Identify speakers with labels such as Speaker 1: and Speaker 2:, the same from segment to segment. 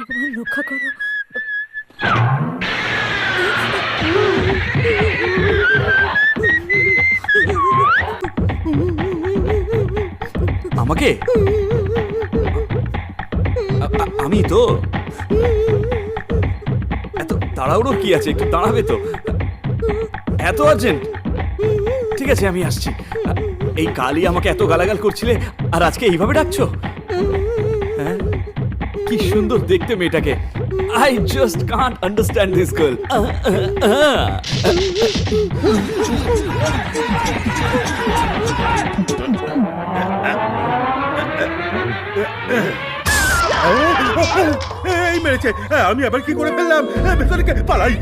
Speaker 1: ভগবান রক্ষা করো।
Speaker 2: আমাকে? আমি তো। এত তাড়াহুড়ো কি আছে, একটু দাঁড়াবে তো? এত আর্জেন্ট? ঠিক আছে, আমি আসছি। এই কালই আমাকে এত গালাগাল করছিলে, আর আজকে এইভাবে ডাকছো? হ্যাঁ, কি সুন্দর দেখতে মেয়েটাকে। I just can't understand this girl.
Speaker 3: এই মেরেছে। আমি আবার কি করে ফেললাম? ভেতরে পালাই।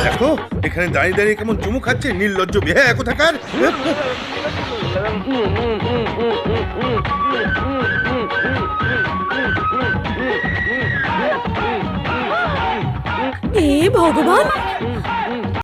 Speaker 3: দেখো, এখানে দাঁড়িয়ে দাঁড়িয়ে কেমন চুমু খাচ্ছে, নির্লজ্জ বেহায়া কোথাকার।
Speaker 1: এ ভগবান,